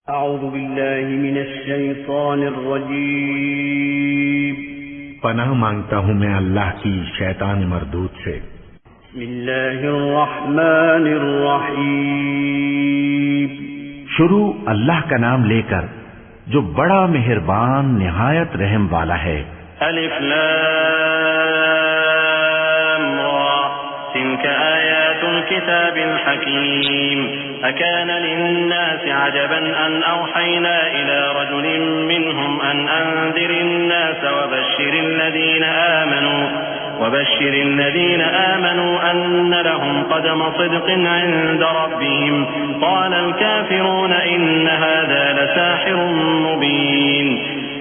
अऊज़ु बिल्लाहि मिनश शैतानिर रजीम। पनाह मांगता हूँ मैं अल्लाह की शैतान मरदूद से। बिस्मिल्लाहिर रहमानिर रहीम। शुरू अल्लाह का नाम लेकर जो बड़ा मेहरबान निहायत रहम वाला है। अलिफ लाम रा तिल्क आयातुल किताबिल हकीम अकान लिन्नासि अजबन अन औहयना इला रजुलिन मिनहुम अन अंदिरिन नास वबश्शिरिल लदीन आमनू अन्न लहुम क़दम सिद्क़िन इंद रब्बिहिम क़ालल काफ़िरून इन्न हाज़ा लसाहिरुम मुबीन।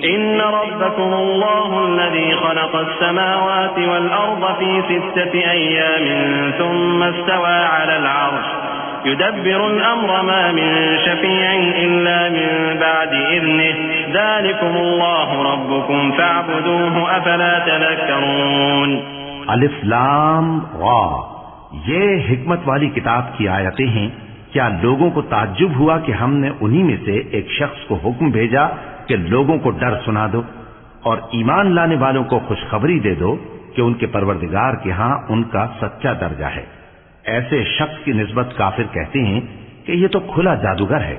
इन्न रब्बकुमुल्लाहुल्लज़ी ख़लक़स समावाति वल अर्ज़ फ़ी सित्तति अय्यामिन थुम्मा इस्तवा अलल अर्श युदब्बिरुल अम्र मा मिन शफ़ीइन इल्ला मिन बअदि इज़्निहि ज़ालिकुमुल्लाहु रब्बुकुम फ़अब्दूहु अफ़ला तज़क्करून। अलिफ लाम रा, ये हिकमत वाली किताब की आयतें हैं। क्या लोगों को ताज्जुब हुआ कि हमने उन्हीं में से एक शख्स को हुक्म भेजा कि लोगों को डर सुना दो और ईमान लाने वालों को खुशखबरी दे दो कि उनके परवरदिगार के यहाँ उनका सच्चा दर्जा है। ऐसे शख्स की निस्बत काफिर कहते हैं कि ये तो खुला जादूगर है।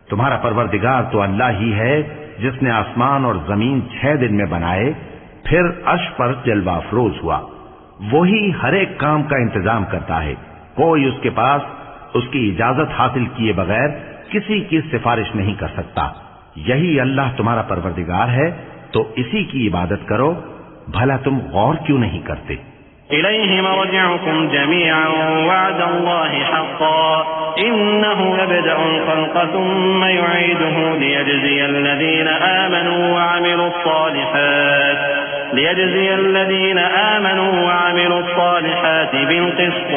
तुम्हारा परवरदिगार तो अल्लाह ही है जिसने आसमान और जमीन 6 दिन में बनाए, फिर अर्श पर जलवा अफरोज हुआ। वही हर एक काम का इंतजाम करता है। कोई उसके पास उसकी इजाजत हासिल किए बगैर किसी की सिफारिश नहीं कर सकता। यही अल्लाह तुम्हारा परवरदिगार है, तो इसी की इबादत करो। भला तुम गौर क्यों नहीं करते? इलैहि मर्जिउकुम जमीअन वअदल्लाहि हक़्क़न इन्नहु यबदअुल ख़ल्क़ थुम्मा युईदुहु लियजज़ियल लज़ीना आमनू वअमिलुस सालिहात बिलक़िस्त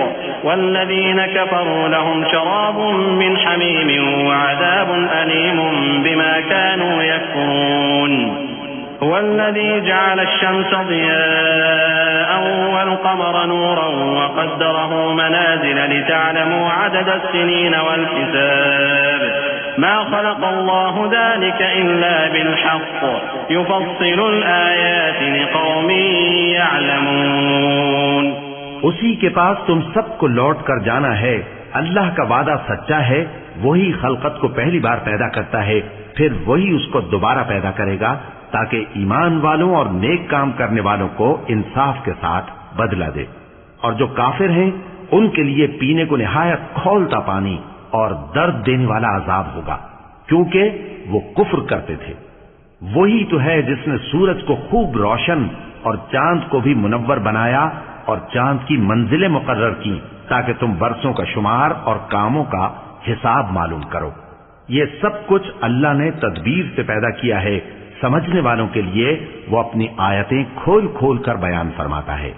वल्लज़ीना कफ़रू लहुम शराबुम मिन हमीमिन वअज़ाबुन अलीमुन बिमा कानू यकफ़ुरून। हुवल्लज़ी जअल अश-शम्स ज़ियाअन वल-क़मर नूरन वक़द्दरहु मनाज़िल लितअलमू अदद as-सिनीन वल-हिसाब मा ख़लक़ल्लाहु ज़ालिक इल्ला बिल-हक़्क़ युफ़स्सिलुल आयाति लिक़ौमिन यअलमून। उसी के पास तुम सबको लौट कर जाना है। अल्लाह का वादा सच्चा है। वही खलकत को पहली बार पैदा करता है, फिर वही उसको दोबारा पैदा करेगा ताकि ईमान वालों और नेक काम करने वालों को इंसाफ के साथ बदला दे। और जो काफिर हैं उनके लिए पीने को निहायत खौलता पानी और दर्द देने वाला अजाब होगा, क्योंकि वो कुफ्र करते थे। वही तो है जिसने सूरज को खूब रोशन और चांद को भी मुनव्वर बनाया और चांद की मंजिलें मुकर्रर की ताकि तुम वर्षों का शुमार और कामों का हिसाब मालूम करो। ये सब कुछ अल्लाह ने तदबीर से पैदा किया है। समझने वालों के लिए वो अपनी आयतें खोल खोल कर बयान फरमाता है।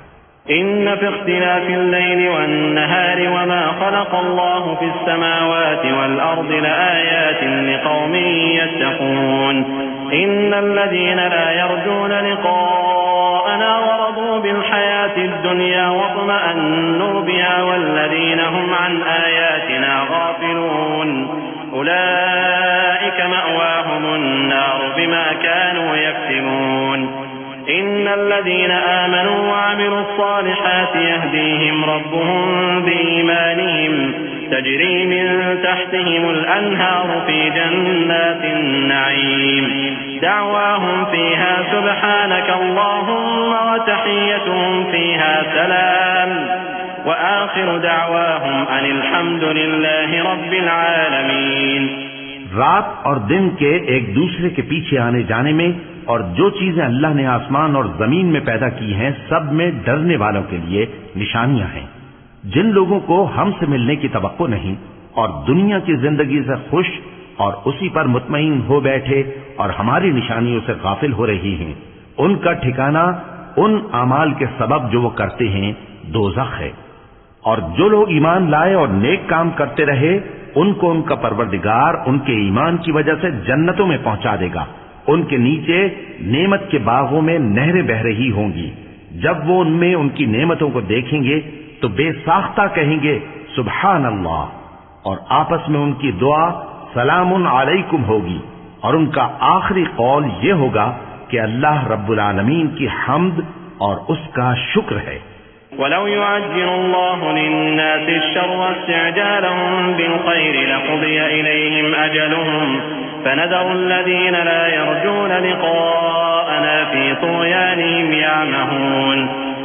इन्न फी इख्तिलाफिल लैली वन-नहारि वमा ख़लक़ल्लाहु फिस-समावाति वल-अर्दि लआयातिन लिक़ौमिन यत्तक़ून। इन्नल लज़ीना ला यर्जूना लिक़ाअना वरदू बिल-हयातिद दुन्या वत्मअन्नू बिहा वल्लज़ीना हुम अन आयातिना गाफ़िलून उलाइका मअवाहुमुन नार बिमा कानू यक्सिबून। इन्नल लज़ीना आमनू वअमिलुस सालिहाति यहदीहिम रब्बुहुम बिईमानिहिम तजरी मिन तहतिहिमुल अन्हारु फी जन्नातिन नईम दअवाहुम फीहा सुब्हानक अल्लाहुम्मा व तहिय्यतुहुम फीहा सलाम व आखिरु दअवाहुम अनिल हम्दुलिल्लाहि रब्बिल आलमीन। रात और दिन के एक दूसरे के पीछे आने जाने में और जो चीजें अल्लाह ने आसमान और जमीन में पैदा की हैं, सब में डरने वालों के लिए निशानियां हैं। जिन लोगों को हमसे मिलने की तवक्को नहीं और दुनिया की जिंदगी से खुश और उसी पर मुतमईन हो बैठे और हमारी निशानियों से गाफिल हो रही हैं, उनका ठिकाना उन अमाल के सबब जो वो करते हैं दोज़ख है। और जो लोग ईमान लाए और नेक काम करते रहे, उनको उनका परवरदिगार उनके ईमान की वजह से जन्नतों में पहुंचा देगा। उनके नीचे नेमत के बागों में नहरें बह रही होंगी। जब वो उनमें उनकी नेमतों को देखेंगे तो बेसाख्ता कहेंगे सुभान अल्लाह, और आपस में उनकी दुआ सलामुन अलैकुम होगी और उनका आखिरी कौल ये होगा कि अल्लाह रब्बुल आलमीन की हम्द और उसका शुक्र है। वलौ युअज्जिलुल्लाहु लिन्नासि अश्शर्र इस्तिअजालहुम बिलखैरि लक़ुदिया इलैहिम अजलुहुम फनदरु अल्लज़ीना ला यर्जूना लिक़ाअना फ़ी तुग़यानिहिम यअमहून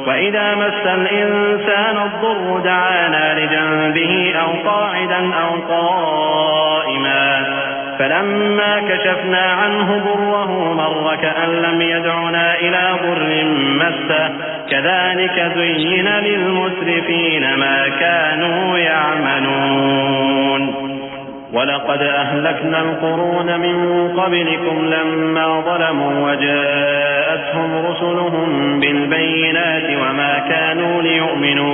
वइज़ा मस्सल इंसाना अद्दुर्रु दअाना लिजंबिही औ क़ाइदन औ क़ाइमा फलम्मा कशफना अन्हु दुर्रहु मर्र कअन लम यदउना इला दुर्रिन मस्सह कज़ालिक ज़ुय्यिना लिलमुस्रिफीन मा कानू यअमलून वलक़द अहलकना अलक़ुरून मिन क़ब्लिकुम लम्मा ज़लमू वजाअतहुम रुसुलुहुम बिलबय्यिनाति वमा कानू लियु'मिनू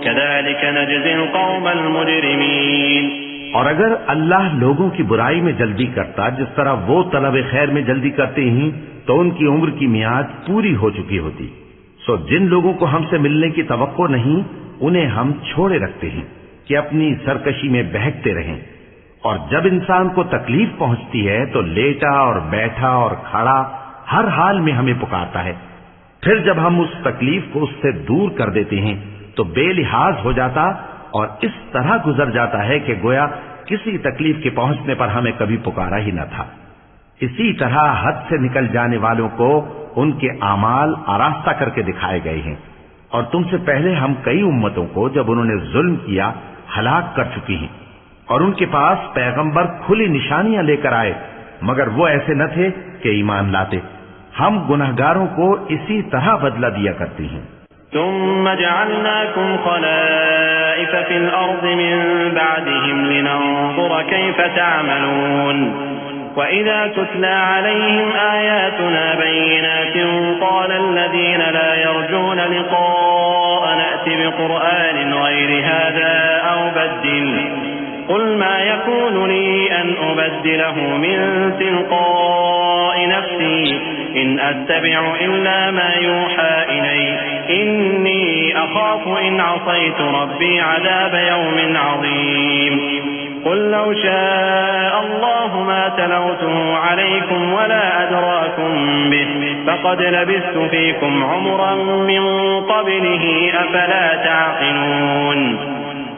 कज़ालिक नजज़िल क़ौमल मुजरिमीन। और अगर अल्लाह लोगों की बुराई में जल्दी करता जिस तरह वो तलब खैर में जल्दी करते हैं तो उनकी उम्र की मियाद पूरी हो चुकी होती। सो जिन लोगों को हमसे मिलने की तवक्को नहीं उन्हें हम छोड़े रखते हैं कि अपनी सरकशी में बहकते रहें। और जब इंसान को तकलीफ पहुंचती है तो लेटा और बैठा और खड़ा हर हाल में हमें पुकारता है। फिर जब हम उस तकलीफ को उससे दूर कर देते हैं तो बेलिहाज हो जाता और इस तरह गुजर जाता है कि गोया किसी तकलीफ के पहुंचने पर हमें कभी पुकारा ही न था। इसी तरह हद से निकल जाने वालों को उनके आमाल आरास्ता करके दिखाए गए हैं। और तुमसे पहले हम कई उम्मतों को जब उन्होंने जुल्म किया हलाक कर चुकी हैं और उनके पास पैगंबर खुली निशानियां लेकर आए मगर वो ऐसे न थे कि ईमान लाते। हम गुनहगारों को इसी तरह बदला दिया करते हैं। सुम्मा जअलनाकुम खलाइफ फिल अर्द मिन बअदिहिम लिनंजुर कैफ तअमलून वइज़ा तुतला अलैहिम आयातुना बय्यिनातिन क़ाल अल्लज़ीना ला यर्जूना लिक़ाअना अति बिक़ुरआनिन गैरि हाज़ा औ बद्दिल क़ुल मा यकूनु ली अन उबद्दिलहु मिन तिलक़ाइ नफ़्सी इन अत्तबिउ इल्ला मा यूहा इलैहि इन्नी अख़ाफ़ु इन असैतु रब्बी अज़ाब यौमिन अज़ीम क़ुल लौ शाअ अल्लाहु मा तलौतुहु अलैकुम वला अदराकुम बिहि फ़क़द लबिस्तु फ़ीकुम उमरन मिन क़ब्लिही अफ़ला तअक़िलून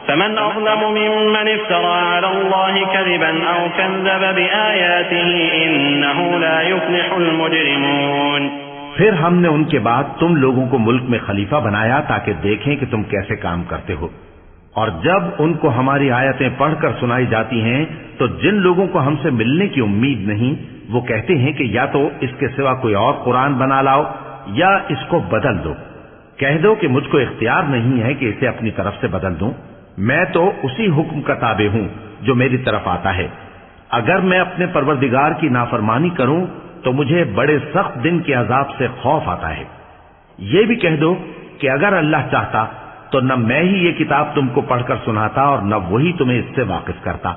फमन अज़लमु मिम्मन इफ़्तरा अला अल्लाहि कज़िबन औ कज़्ज़ब बिआयातिही इन्नहु ला युफ़्लिहुल मुजरिमून। फिर हमने उनके बाद तुम लोगों को मुल्क में खलीफा बनाया ताकि देखें कि तुम कैसे काम करते हो। और जब उनको हमारी आयतें पढ़कर सुनाई जाती हैं तो जिन लोगों को हमसे मिलने की उम्मीद नहीं वो कहते हैं कि या तो इसके सिवा कोई और कुरान बना लाओ या इसको बदल दो। कह दो कि मुझको इख्तियार नहीं है कि इसे अपनी तरफ से बदल दूं, मैं तो उसी हुक्म का ताबे हूं जो मेरी तरफ आता है। अगर मैं अपने परवरदिगार की नाफरमानी करूं तो मुझे बड़े सख्त दिन के अजाब से खौफ आता है। ये भी कह दो कि अगर अल्लाह चाहता तो न मैं ही ये किताब तुमको पढ़कर सुनाता और न वही तुम्हें इससे वाकिफ करता।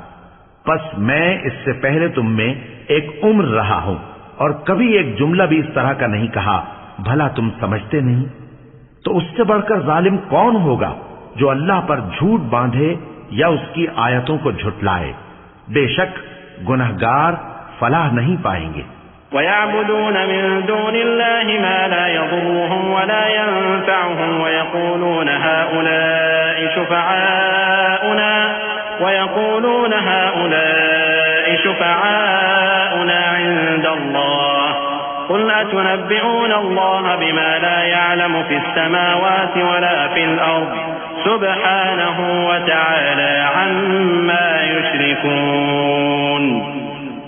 बस मैं इससे पहले तुम में एक उम्र रहा हूं और कभी एक जुमला भी इस तरह का नहीं कहा, भला तुम समझते नहीं? तो उससे बढ़कर जालिम कौन होगा जो अल्लाह पर झूठ बांधे या उसकी आयतों को झुटलाए। बेशक गुनहगार फलाह नहीं पाएंगे। वयअबुदून मिन दूनिल्लाहि मा ला यदुर्रुहुम वला यनफअहुम वयक़ूलून हाउलाइ शुफ़अाउना इंदल्लाह क़ुल अतुनब्बिऊन अल्लाह बिमा ला यअलमु फ़िस समावाति वला फ़िल अर्द सुब्हानहु व तआला अम्मा युश्रिकून।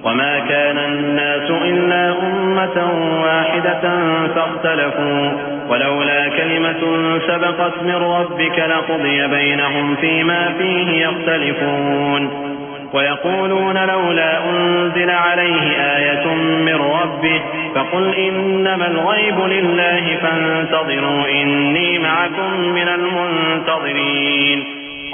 वमा कान अन्नासु इल्ला उम्मतन वाहिदतन फ़ख्तलफू वलौला कलिमतुन सबक़त मिन रब्बिक लक़ुदिय बैनहुम फ़ीमा फ़ीहि यख्तलिफून। वयक़ूलून लौला उन्ज़िल अलैहि आयतुन मिन रब्बिह फ़क़ुल इन्नमल ग़ैबु लिल्लाहि फ़ंतज़िरू इन्नी मअकुम मिनल मुंतज़िरीन।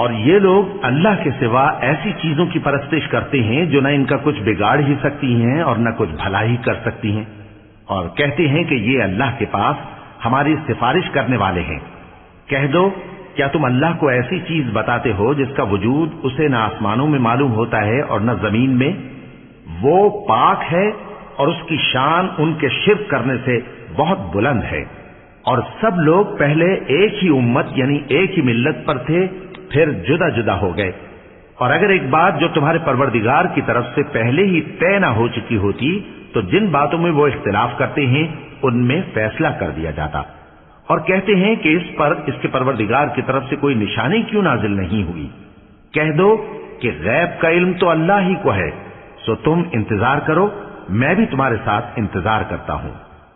और ये लोग अल्लाह के सिवा ऐसी चीजों की परस्तिश करते हैं जो न इनका कुछ बिगाड़ ही सकती हैं और न कुछ भला ही कर सकती हैं, और कहते हैं कि ये अल्लाह के पास हमारी सिफारिश करने वाले हैं। कह दो क्या तुम अल्लाह को ऐसी चीज बताते हो जिसका वजूद उसे न आसमानों में मालूम होता है और न जमीन में? वो पाक है और उसकी शान उनके शिर्क करने से बहुत बुलंद है। और सब लोग पहले एक ही उम्मत यानी एक ही मिल्लत पर थे, फिर जुदा जुदा हो गए। और अगर एक बात जो तुम्हारे परवरदिगार की तरफ से पहले ही तय न हो चुकी होती तो जिन बातों में वो इख्तिलाफ करते हैं उनमें फैसला कर दिया जाता। और कहते हैं कि इस पर इसके परवरदिगार की तरफ से कोई निशानी क्यों नाजिल नहीं हुई। कह दो कि गैब का इल्म तो अल्लाह ही को है, सो तुम इंतजार करो, मैं भी तुम्हारे साथ इंतजार करता हूँ।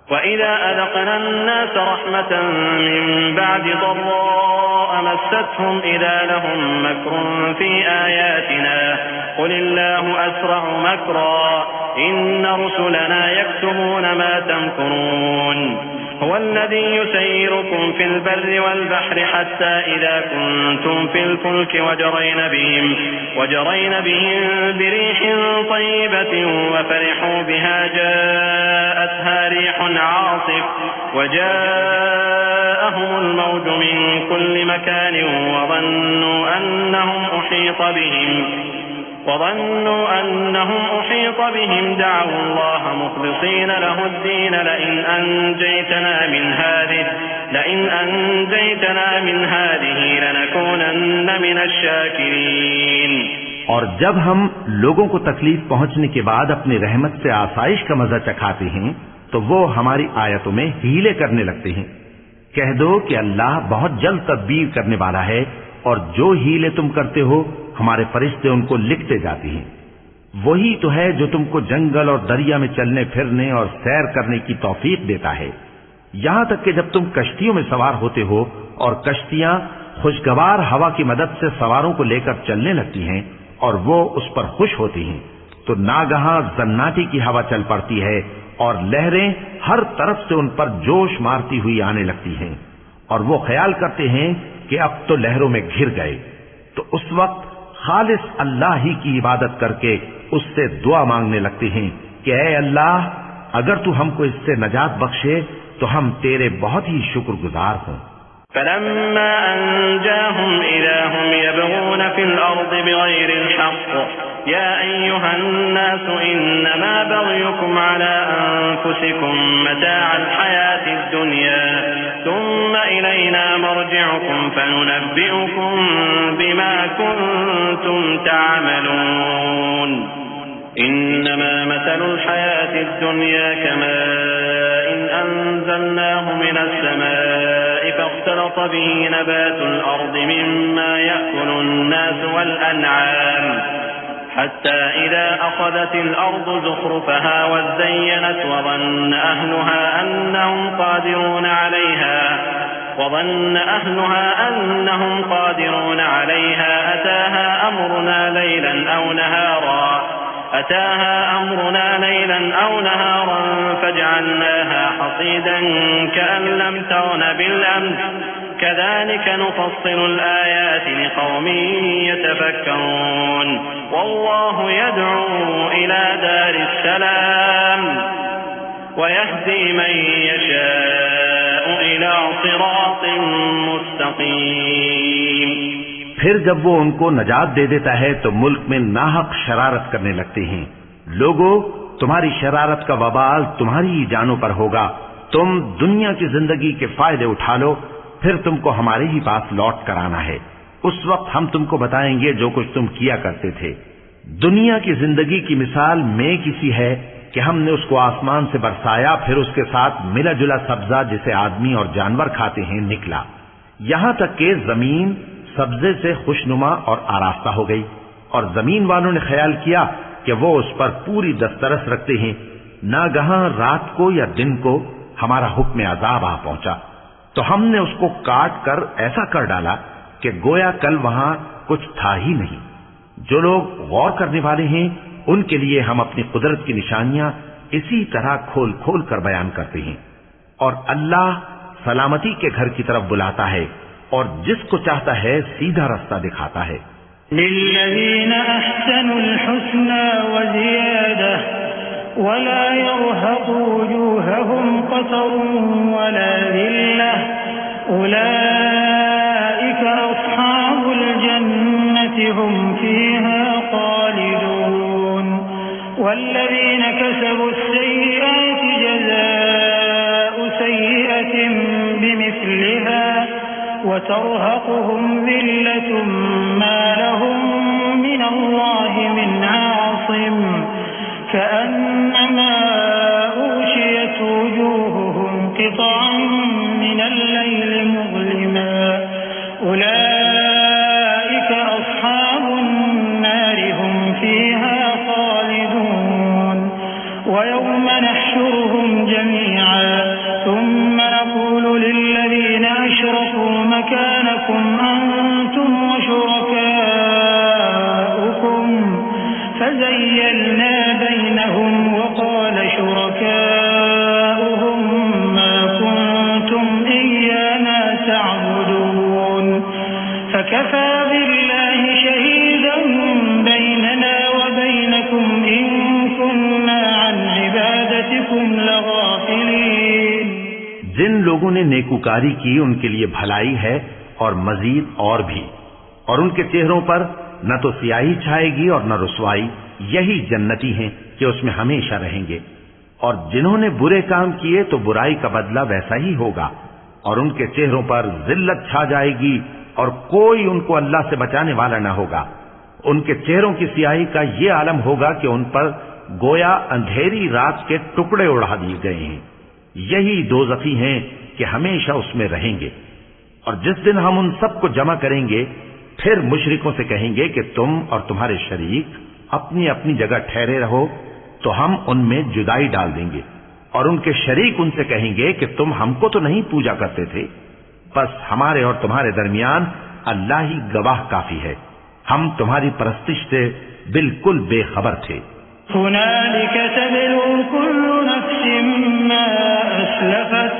وَإِذَا أَذَقْنَا النَّاسَ رَحْمَةً مِّن بَعْدِ ضَرَّاءٍ مَّسَّتْهُمْ إِذَا لَهُم مَّكْرٌ فِي آيَاتِنَا قُلِ اللَّهُ أَسْرَعُ مَكْرًا إِنَّ رُسُلَنَا يَكْتُبُونَ مَا تَمْكُرُونَ هو الذي يسيركم في البر والبحر حتى إذا كنتم في الفلك وجرين بهم بريح طيبة وفرحوا بها جاءتها ريح عاصف وجاءهم الموج من كل مكان وظنوا أنهم أحيط بهم دعوا الله مخلصين له الدين لئن أنجيتنا من هذه لنكونن من الشاكرين। और जब हम लोगों को तकलीफ पहुंचने के बाद अपनी रहमत से आसाइश का मजा चखाते हैं तो वो हमारी आयतों में हीले करने लगते हैं। कह दो कि अल्लाह बहुत जल्द तदबीर करने वाला है और जो हीले तुम करते हो हमारे फरिश्ते उनको लिखते जाते हैं। वही तो है जो तुमको जंगल और दरिया में चलने फिरने और सैर करने की तौफीक देता है, यहां तक कि जब तुम कश्तियों में सवार होते हो और कश्तियां खुशगवार हवा की मदद से सवारों को लेकर चलने लगती हैं और वो उस पर खुश होती हैं, तो नागहां जन्नाटी की हवा चल पड़ती है और लहरें हर तरफ से उन पर जोश मारती हुई आने लगती हैं और वो ख्याल करते हैं कि अब तो लहरों में घिर गए। तो उस वक्त खालिस अल्लाह ही की इबादत करके उससे दुआ मांगने लगते हैं कि ऐ अल्लाह, अगर तू हमको इससे नजात बख्शे तो हम तेरे बहुत ही शुक्रगुजार हों। فلما أنجاهم إذا هم يبغون في الأرض بغير الحق يا أيها الناس إنما بغيكم على أنفسكم متاع الحياة الدنيا ثم إلينا مرجعكم فننبئكم بما كنتم تعملون إنما مثل الحياة الدنيا كماء أنزلناه من السماء فاختلط به نبات الأرض مما يأكل الناس والأنعام حتى إذا أخذت الأرض زخرفها وزينت وظن أهلها أنهم قادرون عليها أتاها أمرنا ليلا أو نهارا فجعلناها حصيدا كأن لم تغن بالأمس كذلك نفصل الآيات لقوم يتفكرون والله يدعو إلى دار السلام ويهدي من يشاء إلى صراط مستقيم। फिर जब वो उनको नजात दे देता है तो मुल्क में नाहक शरारत करने लगते हैं। लोगों, तुम्हारी शरारत का वबाल तुम्हारी ही जानों पर होगा। तुम दुनिया की जिंदगी के फायदे उठा लो, फिर तुमको हमारे ही पास लौट कर आना है। उस वक्त हम तुमको बताएंगे जो कुछ तुम किया करते थे। दुनिया की जिंदगी की मिसाल में किसी है कि हमने उसको आसमान से बरसाया, फिर उसके साथ मिला जुला सब्जा जिसे आदमी और जानवर खाते हैं निकला, यहां तक कि जमीन सब्जे से खुशनुमा और आरास्ता हो गई और जमीन वालों ने ख्याल किया कि वो उस पर पूरी दस्तरस रखते हैं। नागहां रात को या दिन को हमारा हुक्म अजाब आ पहुंचा तो हमने उसको काट कर ऐसा कर डाला कि गोया कल वहां कुछ था ही नहीं। जो लोग गौर करने वाले हैं उनके लिए हम अपनी कुदरत की निशानियां इसी तरह खोल खोल कर बयान करते हैं। और अल्लाह सलामती के घर की तरफ बुलाता है और जिसको चाहता है सीधा रास्ता दिखाता है। लिल्लज़ीना अहसनुल हुस्ना व ज़ियादा वला यरहक़ु वजूहहुम क़तरुन वला ज़िल्लह उलाइका والذين كسبوا السيئات جزاء سيئة بمثلها وترهقهم ذلة ما لهم من الله من عاصم كأنما أغشيت وجوههم قطعا من الليل مظلما أولئك أصحاب النار هم فيها خالدون ويوم نحشرهم جميعا ثم نقول للذين أشركوا مكانكم أنتم وشركاؤكم فزيلنا بينهم وقال شركاؤهم ما كنتم إيانا تعبدون فكفى بالله شهيدا بيننا وبينكم إن كنا عن عبادتكم لغافلين। जिन लोगों ने नेकूकारी की उनके लिए भलाई है और मजीद और भी, और उनके चेहरों पर न तो स्याही छाएगी और न रुसवाई। यही जन्नती हैं कि उसमें हमेशा रहेंगे। और जिन्होंने बुरे काम किए तो बुराई का बदला वैसा ही होगा, और उनके चेहरों पर जिल्लत छा जाएगी और कोई उनको अल्लाह से बचाने वाला न होगा। उनके चेहरों की स्याही का ये आलम होगा कि उन पर गोया अंधेरी रात के टुकड़े उड़ा दिए गए हैं। यही दोज़खी हैं कि हमेशा उसमें रहेंगे। और जिस दिन हम उन सबको जमा करेंगे फिर मुशरिकों से कहेंगे कि तुम और तुम्हारे शरीक अपनी अपनी जगह ठहरे रहो, तो हम उनमें जुदाई डाल देंगे। और उनके शरीक उनसे कहेंगे कि तुम हमको तो नहीं पूजा करते थे, बस हमारे और तुम्हारे दरमियान अल्लाह ही गवाह काफी है, हम तुम्हारी परस्तिश से बिल्कुल बेखबर थे। हुनालिक तबलू कुल्लु नफ्सिन मा अस्लफत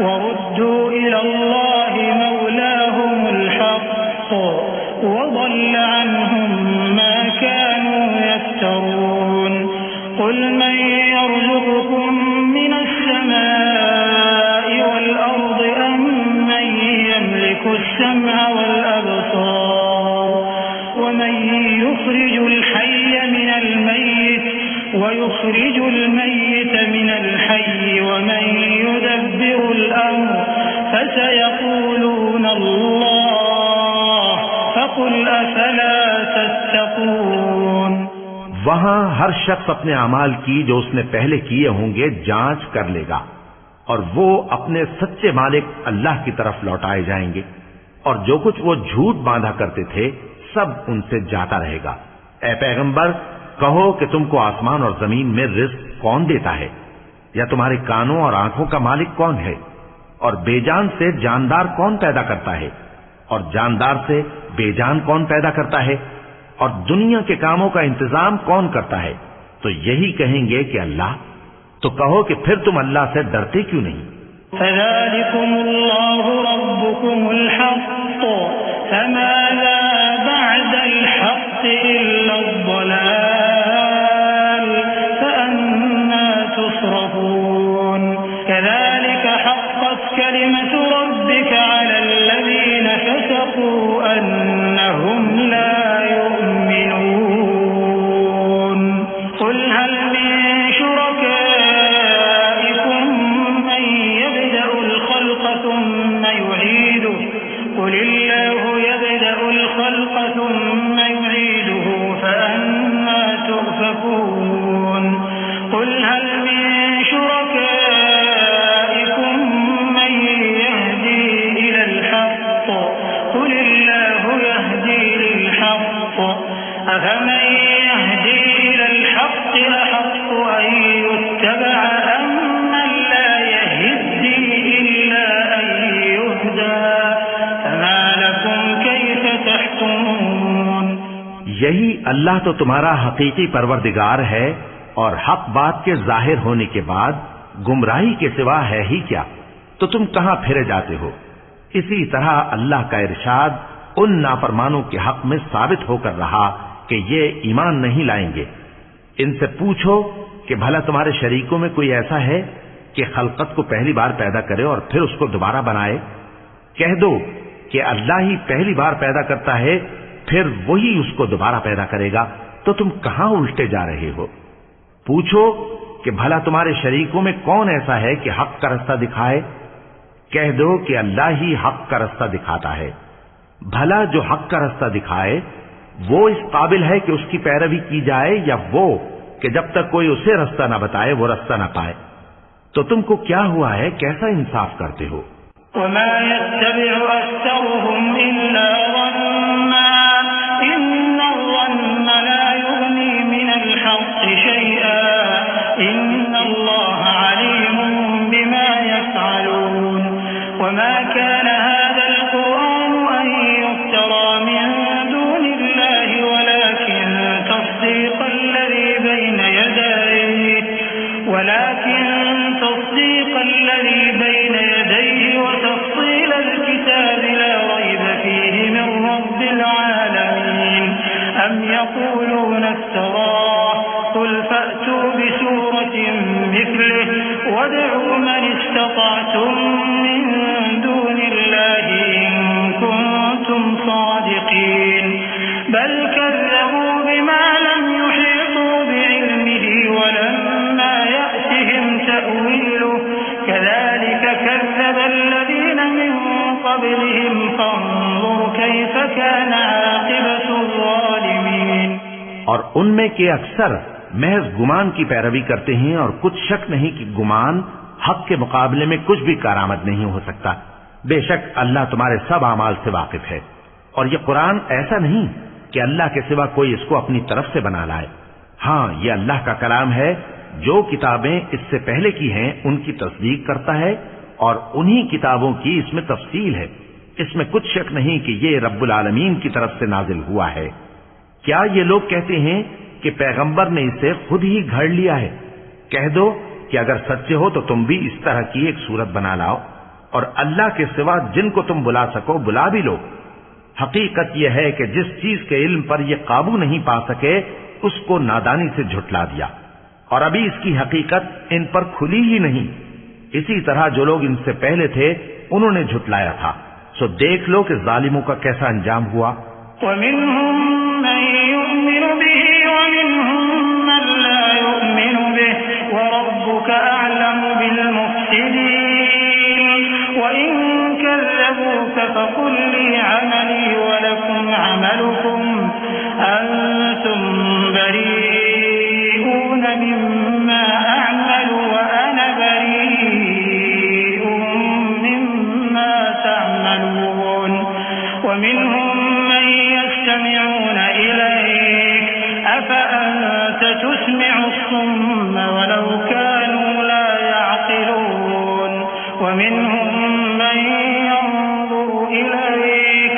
वरुद्दू इलल्लाहि मौलाहुमुल हक़्क़ वضل عنهم ما كانوا يفترون قل من يرزقكم من السماء والأرض أم من يملك السمع والأبصار ومن يخرج الحي من الميت ويخرج الميت من الحي ومن يدبر الأمر فسيقولون الله فقل أفلا تتقون। वहां हर शख्स अपने अमाल की जो उसने पहले किए होंगे जांच कर लेगा, और वो अपने सच्चे मालिक अल्लाह की तरफ लौटाए जाएंगे। और जो कुछ वो झूठ बांधा करते थे सब उनसे जाता रहेगा। ए पैगंबर, कहो कि तुमको आसमान और जमीन में रिज़्क कौन देता है, या तुम्हारे कानों और आंखों का मालिक कौन है, और बेजान से जानदार कौन पैदा करता है, और जानदार से बेजान कौन पैदा करता है, और दुनिया के कामों का इंतजाम कौन करता है। तो यही कहेंगे कि अल्लाह। तो कहो कि फिर तुम अल्लाह से डरते क्यों नहीं। फ़ज़ालिकुमुल्लाहु रब्बुकुमुल हक़्क़ फ़माज़ा बअदल हक़्क़ इल्ला अज़्ज़लाल फ़अन्ना तुस्रफ़ून कज़ालिक हक़्क़त कलिमतु रब्बिका अलल लज़ीना फ़सक़ू अन्नहुम ला यु'मिनून क़ुल हल मिन शुरकाइकुम मन यब्दअुल ख़ल्क़ थुम्मा युईदुहु क़ुल इल्लाहु यब्दअुल ख़ल्क़ थुम्मा युईदुहु फ़अन्ना तु'फ़कून क़ुल हल मिन शुरकाइकुम मन यहदी इलल हक़्क़ क़ुल इल्लाहु यहदी लिल हक़्क़ अफ़मन यहदी इलल हक़्क़ अहक़्क़ु अन युत्तबअ अम्मन ला यहद्दी इल्ला अन युहदा फ़मा लकुम कैफ़ तहकुमून। यही अल्लाह तो तुम्हारा हकीकी परवरदिगार है, और हक बात के जाहिर होने के बाद गुमराही के सिवा है ही क्या, तो तुम कहां फिरे जाते हो। इसी तरह अल्लाह का इरशाद उन नाफरमानों के हक में साबित होकर रहा कि ये ईमान नहीं लाएंगे। इनसे पूछो कि भला तुम्हारे शरीकों में कोई ऐसा है कि खलकत को पहली बार पैदा करे और फिर उसको दोबारा बनाए। कह दो कि अल्लाह ही पहली बार पैदा करता है, फिर वही उसको दोबारा पैदा करेगा। तो तुम कहां उल्टे जा रहे हो। पूछो कि भला तुम्हारे शरीकों में कौन ऐसा है कि हक का रास्ता दिखाए? कह दो कि अल्लाह ही हक का रास्ता दिखाता है। भला जो हक का रास्ता दिखाए वो इस काबिल है कि उसकी पैरवी की जाए, या वो कि जब तक कोई उसे रास्ता ना बताए वो रास्ता ना पाए? तो तुमको क्या हुआ है, कैसा इंसाफ करते हो? वमा यत्तबिउ अक्सरुहुम इल्ला ज़न्ना इन्ना ज़न्ना ला युग़नी मिनल हक़्क़ि शैआ इन्ना अल्लाह अलीमुम बिमा यफ़अलून वमा काना हाज़ल क़ुरआन अन युफ़्तरा मिन दूनिल्लाहि वलाकिन तस्दीक़ल लज़ी बैन यदैहि وتفصيل الكتاب لا ريب فيه من رب العالمين أم يقولون افتراه قل فأتوا بسورة مثله وادعوا من استطعتم من دون الله إن كنتم صادقين بل كذبوا بما لم يحيطوا بعلمه ولما يأتهم تأويله كذلك كذب الذين من قبلهم فانظر كيف كان عاقبة الظالمين। और उनमें के अक्सर महज गुमान की पैरवी करते हैं, और कुछ शक नहीं कि गुमान हक के मुकाबले में कुछ भी कारामद नहीं हो सकता। बेशक अल्लाह तुम्हारे सब अमाल से वाकिफ है, और ये कुरान ऐसा नहीं कि अल्लाह के सिवा कोई इसको अपनी तरफ से बना लाए। हाँ, ये अल्लाह का कलाम है। जो किताबें इससे पहले की हैं उनकी तस्दीक करता है, और उन्हीं किताबों की इसमें तफसील है। इसमें कुछ शक नहीं कि ये रब्बुल आलमीन की तरफ से नाजिल हुआ है। क्या ये लोग कहते हैं कि पैगंबर ने इसे खुद ही घड़ लिया है? कह दो कि अगर सच्चे हो तो तुम भी इस तरह की एक सूरत बना लाओ, और अल्लाह के सिवा जिनको तुम बुला सको बुला भी लो। हकीकत यह है कि जिस चीज के इल्म पर ये काबू नहीं पा सके उसको नादानी से झुटला दिया, और अभी इसकी हकीकत इन पर खुली ही नहीं। इसी तरह जो लोग इनसे पहले थे उन्होंने झुटलाया था। सो देख लो कि जालिमों का कैसा अंजाम हुआ। वमिन्हुम मन युमिनु बिही वमिन्हुम मन ला युमिनु बिही वरब्बुका अअलमु बिल मुफ्सिदीन वइन कज़्ज़बूका फकुल ली अमली वलकुम अमलुकुम अंतुम बरीऊन मिम्मा अअमलु व अना बरीउम मिम्मा तअमलून वमिन्हुम मन यस्तमिऊन इलैक अफअंत तुस्मिउ अस्सुम्म वलौ कानू ला यअक़िलून वमिन्हुम मन यंज़ुरु इलैक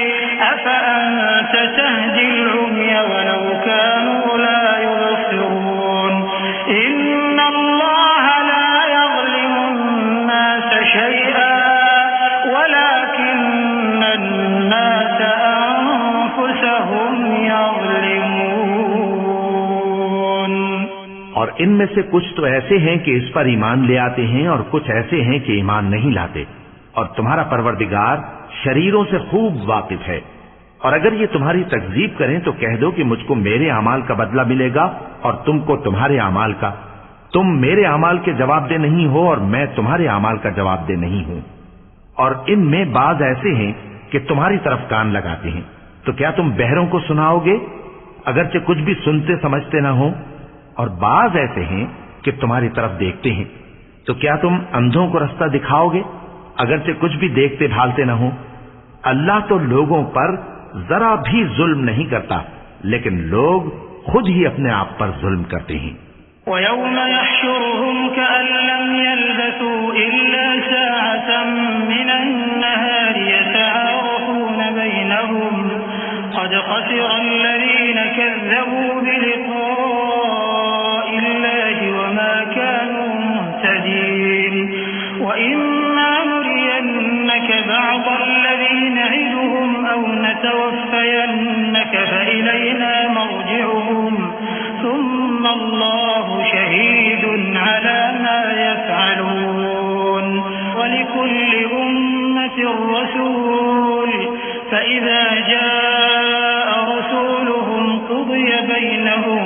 अफअंत तहदिल उम्य वलौ कानू ला युबसिरून इन्न अल्लाह ला यज़लिमु अन्नास शैआ वलाकिन्न अन्नास अनफुसहुम यज़लिमून। और इनमें से कुछ तो ऐसे हैं कि इस पर ईमान ले आते हैं, और कुछ ऐसे हैं कि ईमान नहीं लाते। और तुम्हारा परवरदिगार शरीरों से खूब वाकिफ है। और अगर ये तुम्हारी तकजीब करें तो कह दो कि मुझको मेरे अमाल का बदला मिलेगा और तुमको तुम्हारे अमाल का। तुम मेरे अमाल के जवाबदेह नहीं हो और मैं तुम्हारे अमाल का जवाबदेह नहीं हूं। और इनमें बाज ऐसे हैं कि तुम्हारी तरफ कान लगाते हैं, तो क्या तुम बहरों को सुनाओगे अगरचे कुछ भी सुनते समझते ना हो? और बाज ऐसे हैं कि तुम्हारी तरफ देखते हैं, तो क्या तुम अंधों को रास्ता दिखाओगे अगरचे कुछ भी देखते भालते ना हो? अल्लाह तो लोगों पर जरा भी जुल्म नहीं करता, लेकिन लोग खुद ही अपने आप पर जुल्म करते हैं। वयौम यहशुरुहुम कअन लम यल्बसू इल्ला साअतन मिनन नहार यतआरफून बैनहुम क़द खसिरा अल्लज़ीन कज़्ज़बू बिलिक़ाइल्लाहि वमा कानू मुहतदीन वइम्मा नुरियन्नक बअज़ अल्लज़ी न'iदुहुम औ नतवफ़्फ़यन्नक फइलैना मर्जि'ुहुम ثم الله شهيد على ما يفعلون ولكل أمة رسول فإذا جاء رسولهم قضي بينهم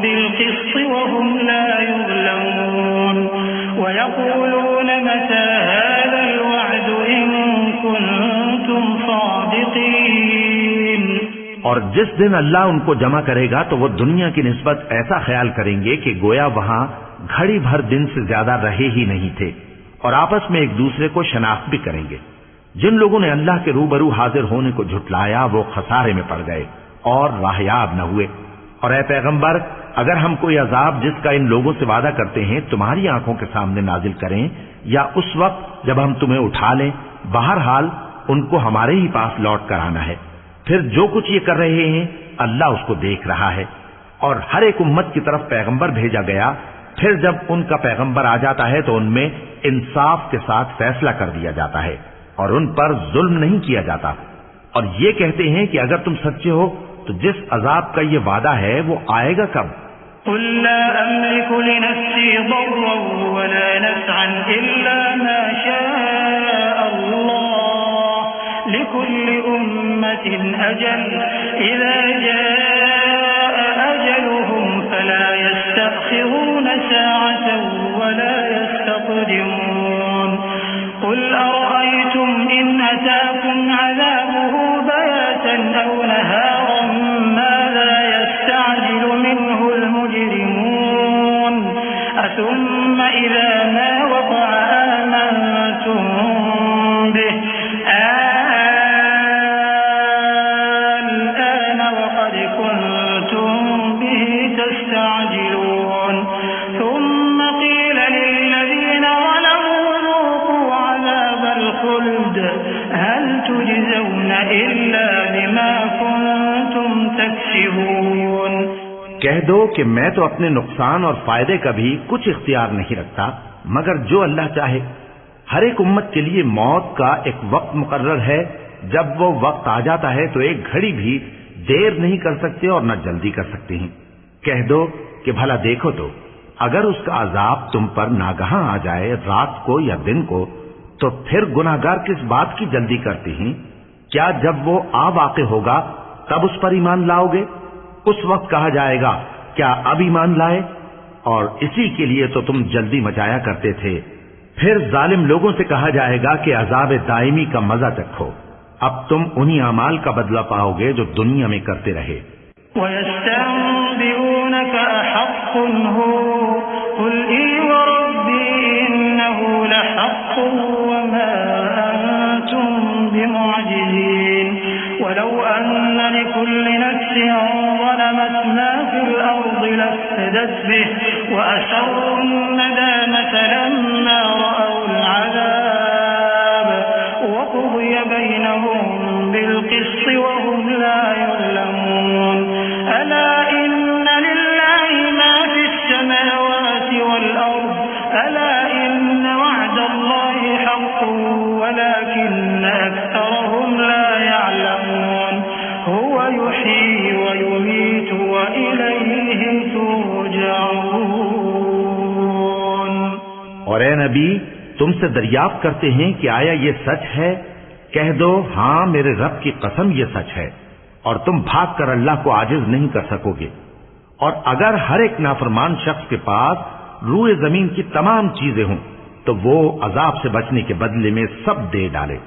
بالقسط وهم لا और जिस दिन अल्लाह उनको जमा करेगा तो वो दुनिया की निस्बत ऐसा ख्याल करेंगे कि गोया वहां घड़ी भर दिन से ज्यादा रहे ही नहीं थे, और आपस में एक दूसरे को शनाख्त भी करेंगे। जिन लोगों ने अल्लाह के रूबरू हाजिर होने को झुटलाया वो खसारे में पड़ गए और राहयाब न हुए। और ऐ पैगंबर, अगर हम कोई अजाब जिसका इन लोगों से वादा करते हैं तुम्हारी आंखों के सामने नाजिल करें या उस वक्त जब हम तुम्हें उठा लें, बहरहाल उनको हमारे ही पास लौट कर आना है। फिर जो कुछ ये कर रहे हैं अल्लाह उसको देख रहा है। और हर एक उम्मत की तरफ पैगंबर भेजा गया, फिर जब उनका पैगंबर आ जाता है तो उनमें इंसाफ के साथ फैसला कर दिया जाता है और उन पर जुल्म नहीं किया जाता। और ये कहते हैं कि अगर तुम सच्चे हो तो जिस अजाब का ये वादा है वो आएगा कब? कुल ला अमलिकु लिनफ्सी दर्रन वला नफ़अन इल्ला मा शाअ अल्लाह लिकुल्लि उम्मतिन अजल इज़ा जाअ अजलुहुम फला यस्तअखिरून साअतन वला यस्तक़दिमून। कुल अरअयतुम इन अताकुम अज़ाबुहु बयातन औ नहारन माज़ा यस्तअजिलु मिन्हुल मुजरिमून अथुम्म इज़ा मा वक़अ आमनतुम बिहि आन वक़द कुंतुम बिहि तस्तअजिलून थुम्म क़ील लिल्लज़ीना ज़लमू ذूक़ू अज़ाबल ख़ुल्द हल तुजज़ौन इल्ला बिमा कुंतुम तक्सिबून। कह दो कि मैं तो अपने नुकसान और फायदे का भी कुछ इख्तियार नहीं रखता मगर जो अल्लाह चाहे। हर एक उम्मत के लिए मौत का एक वक्त मुकर्रर है, जब वो वक्त आ जाता है तो एक घड़ी भी देर नहीं कर सकते और न जल्दी कर सकते हैं। कह दो कि भला देखो तो अगर उसका अजाब तुम पर नागहां आ जाए रात को या दिन को, तो फिर गुनाहगार किस बात की जल्दी करते हैं? क्या जब वो आ वाक़े होगा तब उस पर ईमान लाओगे? उस वक्त कहा जाएगा क्या अब ईमान लाए? और इसी के लिए तो तुम जल्दी मचाया करते थे। फिर जालिम लोगों से कहा जाएगा कि अजाब दायमी का मजा चखो, अब तुम उन्हीं अमाल का बदला पाओगे जो दुनिया में करते रहे। वयस्तंबिऊनक अहक्कुन हु कुल ई व रब्बी इन्नहु लहक्कुन वमा अंतुम बिमुअजिजीन वलौ अन्न लिकुल्लि नफ्सिन ज़लमत मा फिल अर्दि लफ्तदत बिहि व असर्रु नदामत लम्मा रअव अज़ाब व क़ुदिय बैनहुम बिलक़िस्त व हुम ला युज़लमून। अला इन्न लिल्लाहि मा फ़िस समावाति वल अर्द अला इन्न वअदल्लाहि हक़्क़ुन वलाकिन्न अक्सरहुम ला यअलमून। हुव युह्यी व युमीतु व इलैहि तुरजऊन। और ए नबी, तुमसे दरियाफ्त करते हैं कि आया ये सच है? कह दो हाँ, मेरे रब की कसम ये सच है, और तुम भाग कर अल्लाह को आजिज नहीं कर सकोगे। और अगर हर एक नाफरमान शख्स के पास रूए जमीन की तमाम चीजें हों तो वो अजाब से बचने के बदले में सब दे डाले,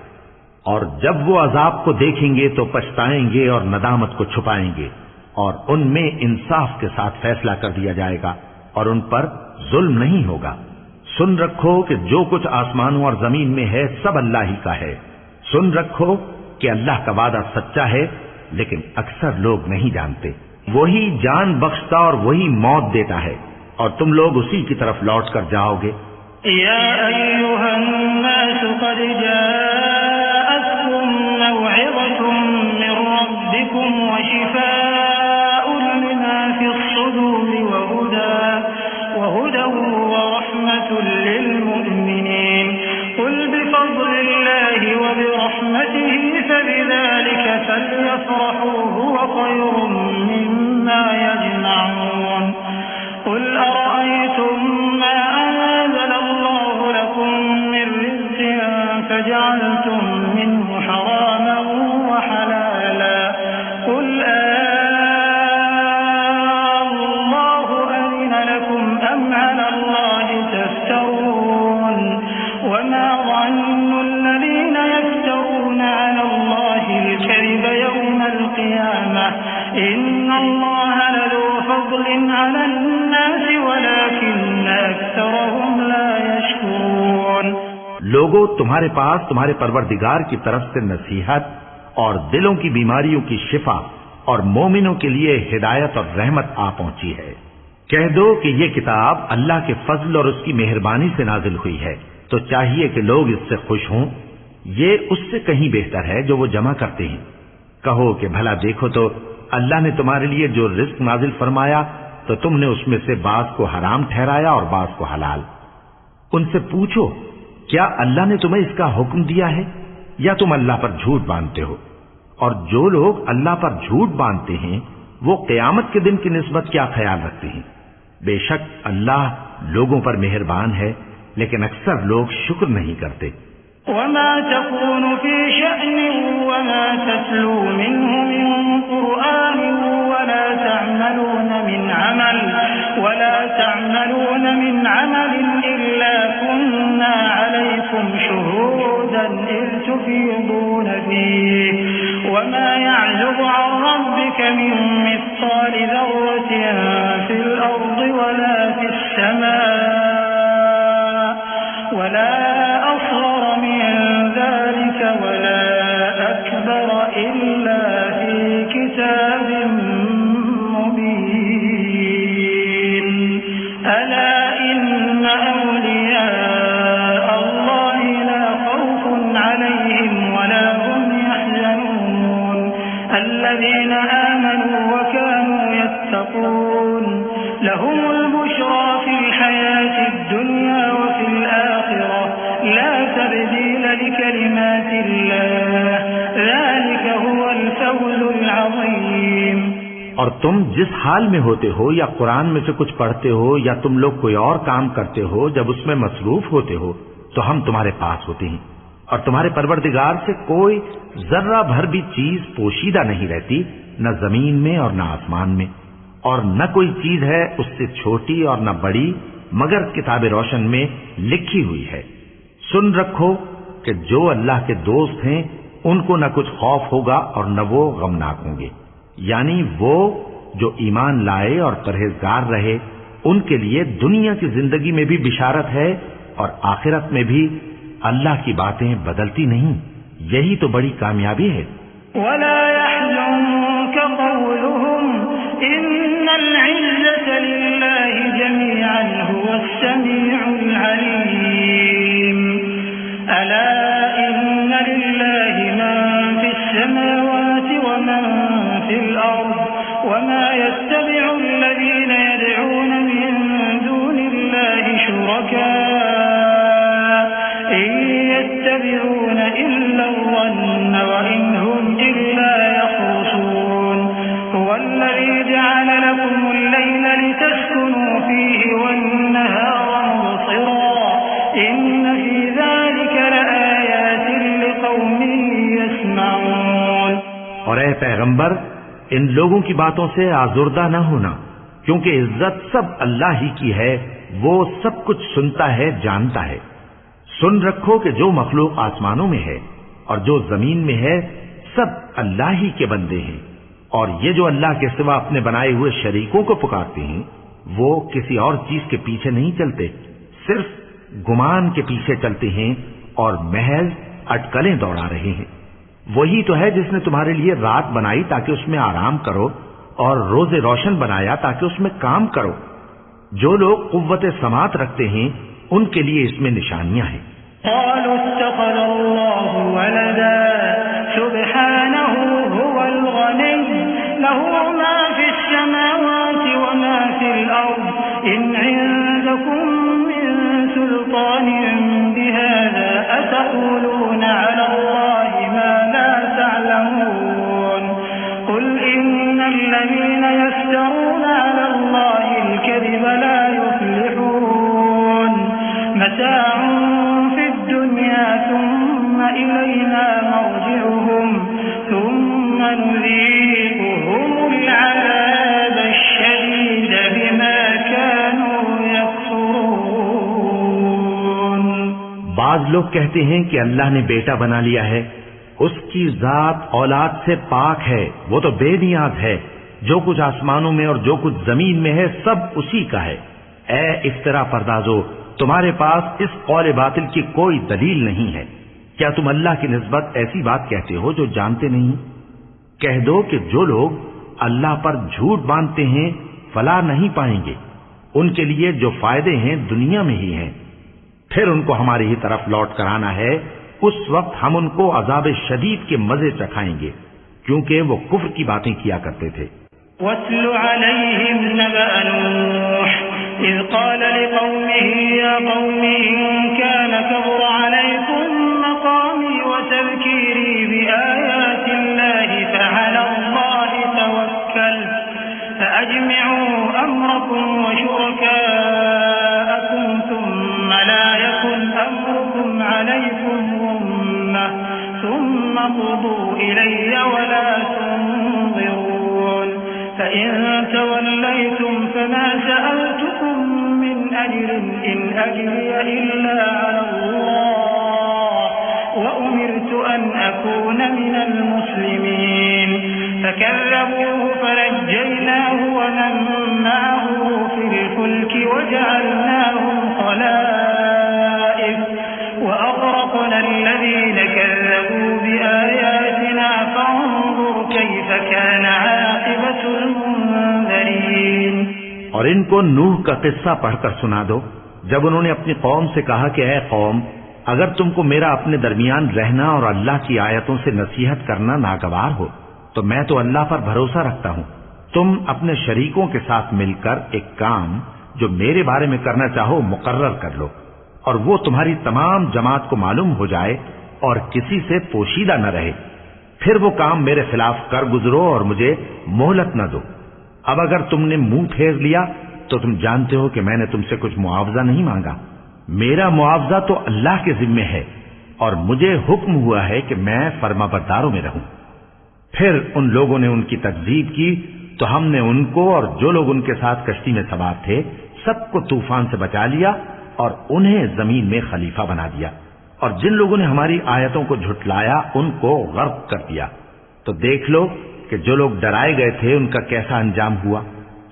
और जब वो अजाब को देखेंगे तो पछताएंगे और नदामत को छुपाएंगे, और उनमें इंसाफ के साथ फैसला कर दिया जाएगा और उन पर जुल्म नहीं होगा। सुन रखो कि जो कुछ आसमानों और जमीन में है सब अल्लाह ही का है। सुन रखो कि अल्लाह का वादा सच्चा है, लेकिन अक्सर लोग नहीं जानते। वही जान बख्शता और वही मौत देता है, और तुम लोग उसी की तरफ लौट कर जाओगे। या अय्युहन नास क़द जाअतकुम मौइज़तुम मिन रब्बिकुम व शिफाउन लिमा फ़िस्सुदूरि व हुदन व रहमतुन लिलमुमिनीन। कुल बिफ़ज़लिल्लाहि व बिरहमतिहि फबिज़ालिका फ़ल्यफ़रहू हुव ख़ैरुम मिम्मा यजमऊन। कुल अरअयतुम मा अंज़लल्लाहु लकुम मिन रिज़्क़िन फजअलतुम मिन्हु हरामन व हलाला कुल अल्लाहु अज़िन लकुम अम अला अल्लाहि तफ्तरून वमा ज़न्नु الذين يفترون على الله الكذب يوم القيامة इन्नल्लाह लज़ू फ़ज़लिन अलन्नास वलाकिन्न अक्सरहुम ला यशकुरून। लोगों, तुम्हारे पास तुम्हारे परवरदिगार की तरफ से नसीहत और दिलों की बीमारियों की शिफा और मोमिनों के लिए हिदायत और रहमत आ पहुंची है। कह दो कि ये किताब अल्लाह के फजल और उसकी मेहरबानी से नाजिल हुई है, तो चाहिए कि लोग इससे खुश हों। ये उससे कहीं बेहतर है जो वो जमा करते हैं। कहो कि भला देखो तो अल्लाह ने तुम्हारे लिए जो रिस्क नाजिल फरमाया तो तुमने उसमें से बाज को हराम ठहराया और बाज को हलाल। उनसे पूछो, क्या अल्लाह ने तुम्हें इसका हुक्म दिया है या तुम अल्लाह पर झूठ बांधते हो? और जो लोग अल्लाह पर झूठ बांधते हैं वो क़यामत के दिन की निस्बत क्या ख्याल रखते हैं? बेशक अल्लाह लोगों पर मेहरबान है, लेकिन अक्सर लोग शुक्र नहीं करते। वमा तकूनु फी शअनिन वमा ततलू मिन्हु मिन क़ुरआनिन वला तअमलून मिन अमलिन इल्ला कुन्ना अलैकुम शुहूदन इज़ तुफ़ीदून फीहि वमा यअज़ुबु अन रब्बिका मिन मिस्क़ालि ज़र्रतिन फ़िल अर्ज़ि वला फ़िस समा' वला असग़र मिन ज़ालिका वला अकबर इल्ला फ़ी किताबिन मुबीन। अला इन्न औलिया अल्लाहि ला खौफुन अलैहिम वला हुम यहज़नून अल्लज़ीना आमनू व कानू यत्तक़ून लहुमुल बुश्रा फ़िल हयातिद दुन्या व फ़िल आखिरह ला तब्दील लिकलिमातिल्लाह ज़ालिका हुवल फ़ौज़ुल अज़ीम। और तुम जिस हाल में होते हो या कुरान में से कुछ पढ़ते हो या तुम लोग कोई और काम करते हो, जब उसमें मसरूफ होते हो तो हम तुम्हारे पास होते हैं और तुम्हारे परवरदिगार से कोई जर्रा भर भी चीज पोशीदा नहीं रहती, न जमीन में और न आसमान में, और न कोई चीज है उससे छोटी और न बड़ी मगर किताब रोशन में लिखी हुई है। सुन रखो कि जो अल्लाह के दोस्त हैं उनको न कुछ खौफ होगा और न वो गमनाक होंगे, यानी वो जो ईमान लाए और परहेजगार रहे उनके लिए दुनिया की जिंदगी में भी बिशारत है और आखिरत में भी। अल्लाह की बातें बदलती नहीं, यही तो बड़ी कामयाबी है। वला यहज़ुनका क़ौलुहुम इन्नल इज़्ज़ता लिल्लाहि जमीअन हुवस समीउल अलीम। अला इन्न लिल्लाहि मान फिस समावाति व मान फिल अर्द वमा यत्तबि'ु अल्लज़ीना यद'ून मिन दूनिल्लाहि शुरका इन यत्तबि'ून इल्ला ज़न्न व इन हुम इल्ला यख़रुसून हुवल्लज़ी जअल लकुमुल लैला लितस्कुनू फ़ीहि वन्नहारा मुबसिरा इन्न फ़ी ज़ालिका लआयातिन लिक़ौमिन यस्मऊन। और ऐ पैगंबर, इन लोगों की बातों से आजुर्दा न होना, क्योंकि इज्जत सब अल्लाह ही की है, वो सब कुछ सुनता है, जानता है। सुन रखो कि जो मखलूक आसमानों में है और जो जमीन में है सब अल्लाह ही के बंदे हैं, और ये जो अल्लाह के सिवा अपने बनाए हुए शरीकों को पुकारते हैं वो किसी और चीज के पीछे नहीं चलते, सिर्फ गुमान के पीछे चलते हैं और महज अटकलें दौड़ा रहे हैं। वही तो है जिसने तुम्हारे लिए रात बनाई ताकि उसमें आराम करो और रोजे रोशन बनाया ताकि उसमें काम करो। जो लोग कुव्वत समात रखते हैं उनके लिए इसमें निशानियां हैं। क़ालू इत्तख़ज़ल्लाहु वलदा सुब्हानहु हुवल गनी लहू मा फिस समावाति व मा फिल अर्द इन इंदकुम मिन सुल्तानिन बिहाज़ा अतक़ूलूना अला अल्लाहि मा ला तअलमून क़ुल इन्नल लज़ीना यफ्तरूना अला अल्लाहिल कज़िबा ला युफ़्लिहून मताउन फिद दुनिया सुम्मा इलैना मर्जिउहुम सुम्मा नुज़ीक़ुहुमुल अज़ाब अश्शदीद बिमा कानू यकफुरून। बाज लोग कहते हैं कि अल्लाह ने बेटा बना लिया है, उसकी जात औलाद से पाक है, वो तो बेनियाज है, जो कुछ आसमानों में और जो कुछ जमीन में है सब उसी का है। ए इफ्तरा पर्दाजो, तुम्हारे पास इस कौल बातिल की कोई दलील नहीं है। क्या तुम अल्लाह की निस्बत ऐसी बात कहते हो जो जानते नहीं? कह दो कि जो लोग अल्लाह पर झूठ बांधते हैं फलाह नहीं पाएंगे, उनके लिए जो फायदे हैं दुनिया में ही हैं। फिर उनको हमारी ही तरफ लौट कर आना है, उस वक्त हम उनको अजाब शदीद के मजे चखाएंगे, क्योंकि वो कुफ्र की बातें किया करते थे। वत्लु अलैहिम नबअ नूह इज़ क़ाल लिक़ौमिही या क़ौमी इन कान कबुर अलैकुम मक़ामी व तज़कीरी बिआयातिल्लाहि फ़अलल्लाहि तवक्कलतु फ़अजमिऊ अम्रकुम व शुरकाअकुम थुम्मा ला यकुन अम्रुकुम अलैकुम गुम्मह थुम्मा क़ुदू इलैय व ला तुनज़िरून फ़इन तवल्लैतुम फ़मा सअलतुकुम मिन अज्रिन इन अज्रिय इल्ला अलल्लाह व उमिरतु अन अकून मिनल मुस्लिमीन फ़कज़्ज़बूहु फ़नज्जयनाहु व मन मअहु फ़िल फ़ुल्कि वजअलनाहुम ख़लाइफ़ व अग़रक़ना الذين كذبوا بآياتنا فانظر كيف كان عاقبة المنذرين। और इनको नूह का किस्सा पढ़कर सुना दो, जब उन्होंने अपनी कौम से कहा कि ऐ कौम, अगर तुमको मेरा अपने दरमियान रहना और अल्लाह की आयतों से नसीहत करना नागवार हो तो मैं तो अल्लाह पर भरोसा रखता हूँ। तुम अपने शरीकों के साथ मिलकर एक काम जो मेरे बारे में करना चाहो मुकर्रर कर लो, और वो तुम्हारी तमाम जमात को मालूम हो जाए और किसी से पोशीदा न रहे। फिर वो काम मेरे खिलाफ कर गुजरो और मुझे मोहलत न दो। अब अगर तुमने मुंह फेर लिया तो तुम जानते हो कि मैंने तुमसे कुछ मुआवजा नहीं मांगा। मेरा मुआवजा तो अल्लाह के जिम्मे है और मुझे हुक्म हुआ है कि मैं फर्माबरदारों में रहूं। फिर उन लोगों ने उनकी तकजीब की तो हमने उनको और जो लोग उनके साथ कश्ती में सवार थे सबको तूफान से बचा लिया और उन्हें जमीन में खलीफा बना दिया, और जिन लोगों ने हमारी आयतों को झुटलाया उनको गर्क कर दिया। तो देख लो कि जो लोग डराए गए थे उनका कैसा अंजाम हुआ।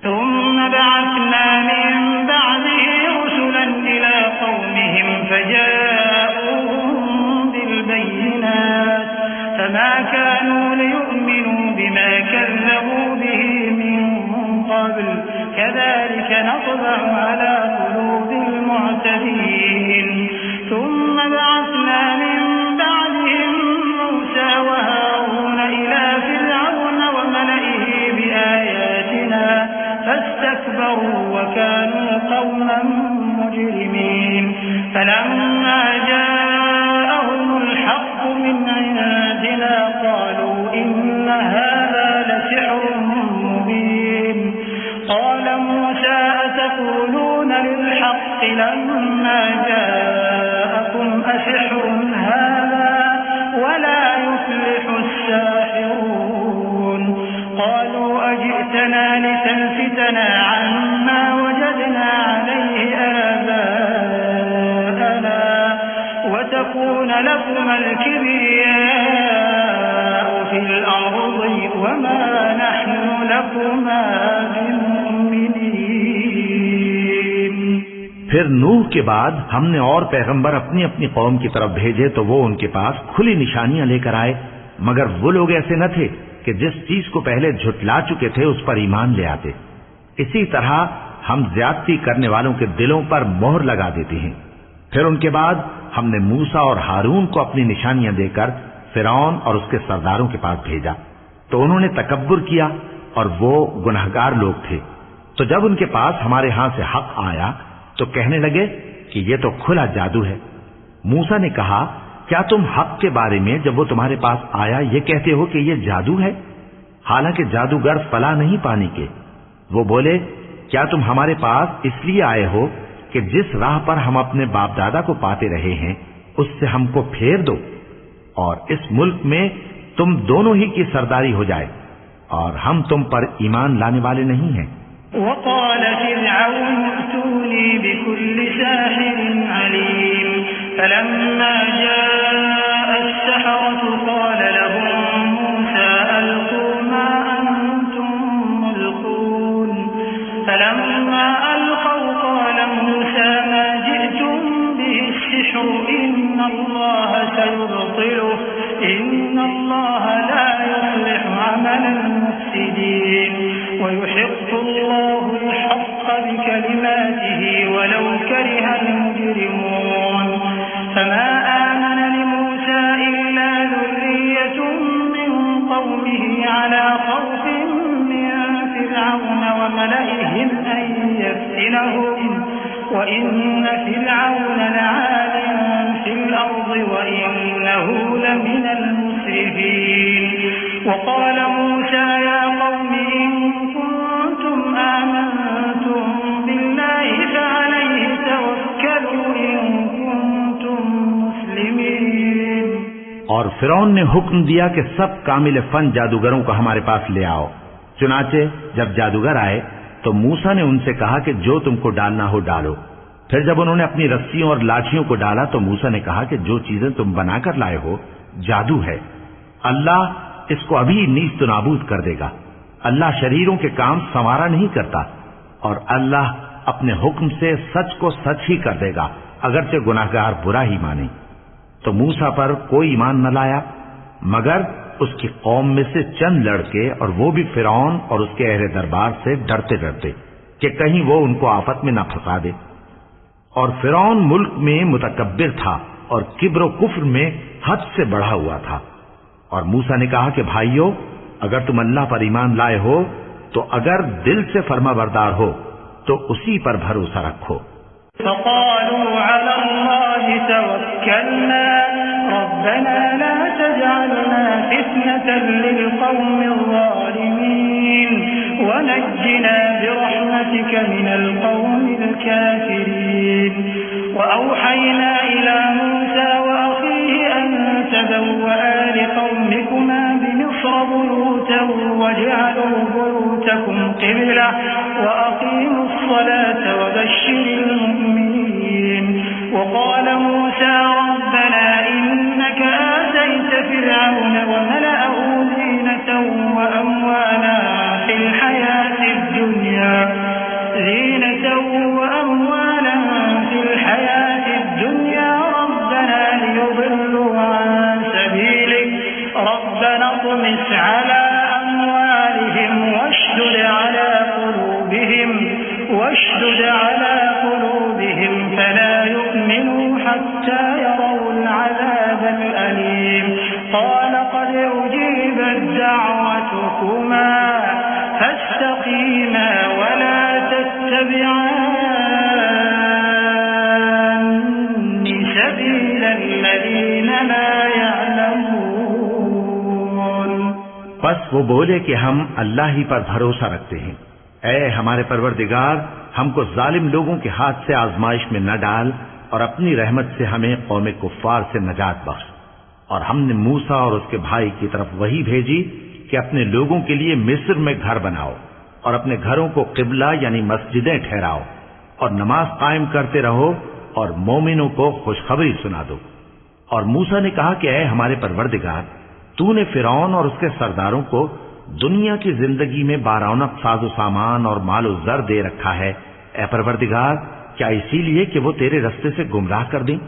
ثم بعثنا من بعده رسلا إلى قومهم فجاءوهم بالبينات فما كانوا ليؤمنوا بما كذبوا به من قبل كذلك نطبع على قلوب المعتدين ثم بعثنا من بعدهم موسى وهارون إلى فرعون وملئه بآياتنا فاستكبروا وكانوا قوما مجرمين فلما جاءهم الحق من عندنا قالوا إن هذا لسحر مبين قال موسى أتقولون للحق لما جاءكم أسحر هذا ولا يفلح الساحرون قالوا أجئتنا لتلفتنا عما وجدنا عليه آباءنا وتكون لكما الكبرياء في الأرض وما نحن لكما بمؤمنين। फिर नूह के बाद हमने और पैगंबर अपनी अपनी कौम की तरफ भेजे तो वो उनके पास खुली निशानियां लेकर आए, मगर वो लोग ऐसे न थे कि जिस चीज को पहले झुटला चुके थे उस पर ईमान ले आते। इसी तरह हम ज्यादती करने वालों के दिलों पर मोहर लगा देते हैं। फिर उनके बाद हमने मूसा और हारून को अपनी निशानियां देकर फिरौन और उसके सरदारों के पास भेजा, तो उन्होंने तकब्बुर किया और वो गुनहगार लोग थे। तो जब उनके पास हमारे यहां से हक आया तो कहने लगे कि ये तो खुला जादू है। मूसा ने कहा, क्या तुम हक के बारे में जब वो तुम्हारे पास आया ये कहते हो कि ये जादू है, हालांकि जादूगर फला नहीं पाने के। वो बोले, क्या तुम हमारे पास इसलिए आए हो कि जिस राह पर हम अपने बाप दादा को पाते रहे हैं उससे हमको फेर दो और इस मुल्क में तुम दोनों ही की सरदारी हो जाए, और हम तुम पर ईमान लाने वाले नहीं हैं। وقال فرعون ائتوني بكل ساحر عليم فلما جاء السحرة قال لهم موسى ألقوا ما أنتم الله سيبطله إن الله لا يصلح عمل المفسدين ويحق الله الحق بكلماته ولو كره المجرمون فما آمن لموسى إلا ذرية من قومه على خوف من فرعون وملئهم أن يفتنهم وإن فرعون لعال في الأرض وإنه لمن المسرفين وقال موسى يا قوم إن كنتم آمنتم بالله فعليه توكلوا إن كنتم مسلمين। और फिरौन ने हुक्म दिया कि सब कामिल फन जादूगरों को हमारे पास ले आओ। चुनाचे जब जादूगर आए तो मूसा ने उनसे कहा कि जो तुमको डालना हो डालो। फिर जब उन्होंने अपनी रस्सियों और लाठियों को डाला तो मूसा ने कहा कि जो चीजें तुम बनाकर लाए हो जादू है, अल्लाह इसको अभी नीस्त नाबूद कर देगा। अल्लाह शरीरों के काम संवारा नहीं करता और अल्लाह अपने हुक्म से सच को सच ही कर देगा, अगरचे गुनाहगार बुरा ही माने। तो मूसा पर कोई ईमान न लाया मगर उसकी कौम में से चंद लड़के, और वो भी फिरौन और उसके अहले दरबार से डरते डरते कि कहीं वो उनको आफत में न फंसा दे। और फिरौन मुल्क में मुतकब्बिर था और किब्र कुफ्र में हद से बढ़ा हुआ था। और मूसा ने कहा कि भाइयों, अगर तुम अल्लाह पर ईमान लाए हो तो अगर दिल से फर्माबरदार हो तो उसी पर भरोसा रखो। فقالوا على الله توكلنا ربنا لا تجعلنا فتنة للقوم الظالمين ونجنا برحمتك من القوم الكافرين وأوحينا إلى موسى وأخيه أن تبوأ لقومكما بمصر بيوتا واجعلوا بيوتكم قبلة وأقيموا الصلاة وبشر المؤمنين وقال موسى ربنا إنك آتيت فرعون وملأه زينة وأموالا في الحياة الدنيا ربنا ليضلوا عن سبيلك ربنا اطمس على أموالهم واشدد على قلوبهم فلا يؤمنوا حتى يروا العذاب الأليم قال قد أجيبت دعوتكما فاستقيما ولا تتبعان سبيل الذين لا يعلمون। बस वो बोले कि हम अल्लाह ही पर भरोसा रखते हैं। ऐ हमारे परवरदिगार, हमको जालिम लोगों के हाथ से आजमाइश में न डाल और अपनी रहमत से हमें कौमे कुफ्फार से नजात बख्श। और हमने मूसा और उसके भाई की तरफ वही भेजी कि अपने लोगों के लिए मिस्र में घर बनाओ और अपने घरों को किबला यानी मस्जिदें ठहराओ और नमाज कायम करते रहो और मोमिनों को खुशखबरी सुना दो। और मूसा ने कहा कि ऐ हमारे परवरदिगार, तूने फिरौन और उसके सरदारों को दुनिया की जिंदगी में बारौनक साजो सामान और मालो जर दे रखा है। ऐ परवरदिगार, क्या इसीलिए कि वो तेरे रास्ते से गुमराह कर दें?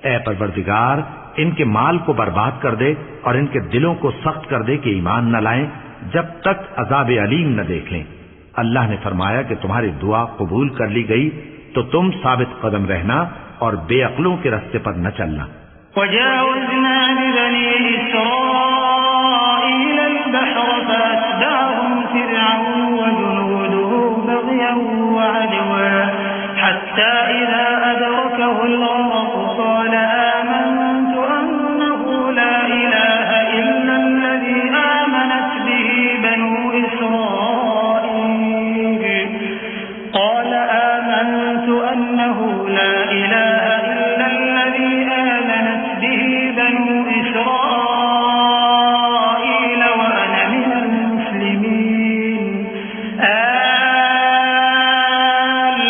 ऐ परवरदिगार, इनके माल को बर्बाद कर दे और इनके दिलों को सख्त कर दे कि ईमान न लाएं जब तक अजाब अलीम न देख लें। अल्लाह ने फरमाया कि तुम्हारी दुआ कबूल कर ली गई तो तुम साबित कदम रहना और बेअक्लों के रास्ते पर न चलना। वजावज़ना बिबनी इस्राईल अल-बहर फअत्बअहुम फिरऔन वजुनूदुहु बग़यन वअदवा हत्ता इज़ा अदरकहु अल-गरक़ क़ाल आमनतु अन्नहु ला इलाहा इल्ला अल्लज़ी आमनत बिही बनु इस्राईल क़ाल आमनतु अन्नहु ला इलाहा इल्ला अल्लज़ी आमनत बिही बनु इस्राईल व अना मिनल मुस्लिमीन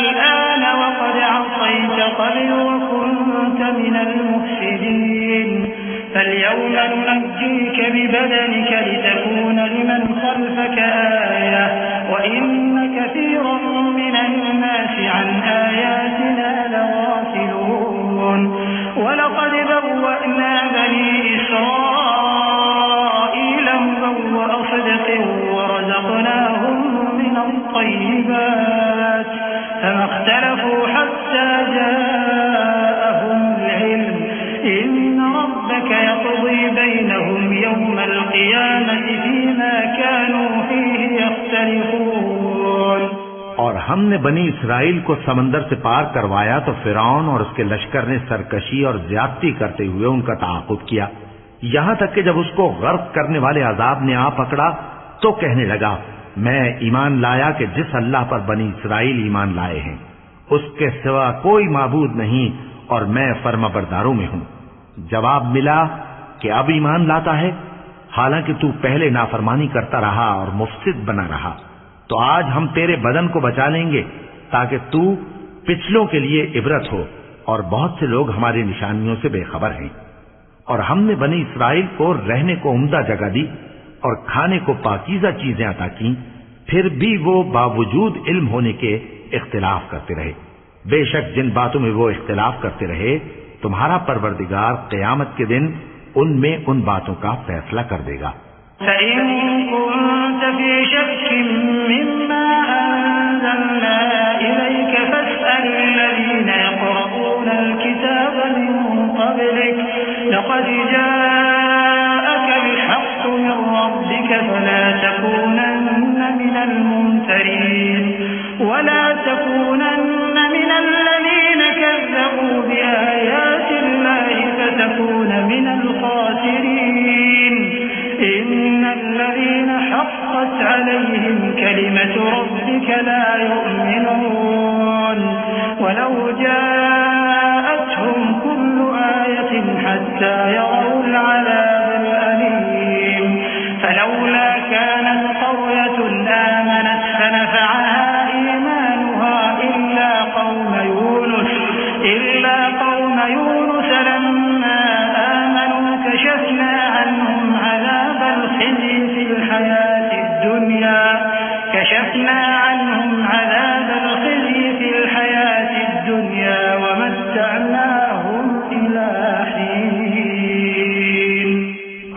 الآن وقد عصيت قبل وكنت من المفسدين فاليوم ننجيك ببدنك لتكون لمن خلفك آية وإن كثيرا من الناس عن آياتنا لغافلون ولقد और हमने बनी इसराइल को समंदर से पार करवाया तो फिरौन और उसके लश्कर ने सरकशी और ज्यादती करते हुए उनका ताक़ुब किया, यहां तक कि जब उसको गर्क करने वाले अजाब ने आ पकड़ा तो कहने लगा, मैं ईमान लाया कि जिस अल्लाह पर बनी इसराइल ईमान लाए हैं उसके सिवा कोई माबूद नहीं और मैं फर्माबरदारों में हूं। जवाब मिला कि अब ईमान लाता है, हालांकि तू पहले नाफरमानी करता रहा और मुफ्सिद बना रहा, तो आज हम तेरे बदन को बचा लेंगे ताकि तू पिछलों के लिए इबरत हो, और बहुत से लोग हमारी निशानियों से बेखबर हैं। और हमने बनी इसराइल को रहने को उम्दा जगह दी और खाने को पाकीज़ा चीजें अता की, फिर भी वो बावजूद इल्म होने के इख्तिलाफ करते रहे। बेशक जिन बातों में वो इख्तिलाफ करते रहे, तुम्हारा परवरदिगार क़यामत के दिन उनमें उन बातों का फैसला कर देगा।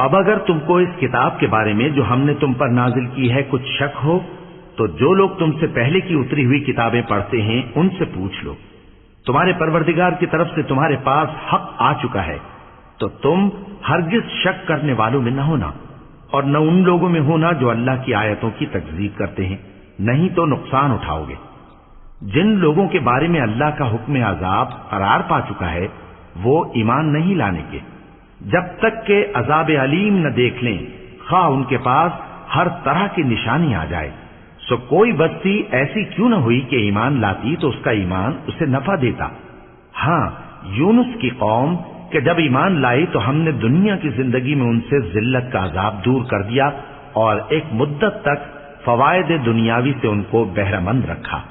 अब अगर तुमको इस किताब के बारे में जो हमने तुम पर नाजिल की है कुछ शक हो, तो जो लोग तुमसे पहले की उतरी हुई किताबें पढ़ते हैं उनसे पूछ लो। तुम्हारे परवरदिगार की तरफ से तुम्हारे पास हक आ चुका है, तो तुम हरगिज शक करने वालों में न होना और न उन लोगों में होना जो अल्लाह की आयतों की तकज़ीब करते हैं, नहीं तो नुकसान उठाओगे। जिन लोगों के बारे में अल्लाह का हुक्म अजाब करार पा चुका है वो ईमान नहीं लाने के, जब तक के अजाब अलीम न देख लें, खा उनके पास हर तरह की निशानी आ जाए। सो कोई बस्ती ऐसी क्यों न हुई कि ईमान लाती तो उसका ईमान उसे नफा देता। हाँ, यूनुस की कौम कि जब ईमान लाई तो हमने दुनिया की जिंदगी में उनसे जिल्लत का अजाब दूर कर दिया और एक मुद्दत तक फवायद दुनियावी से उनको बहरामंद रखा।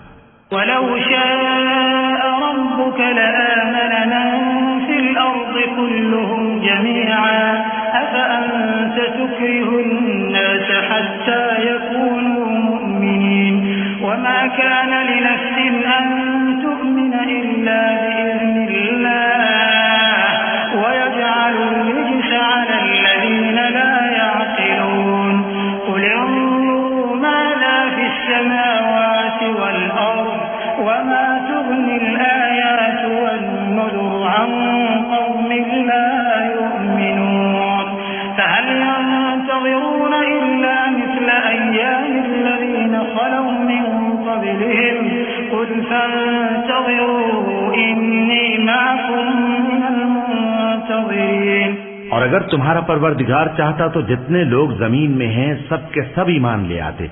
और अगर तुम्हारा परवरदिगार चाहता तो जितने लोग जमीन में हैं सब के सब ईमान ले आते।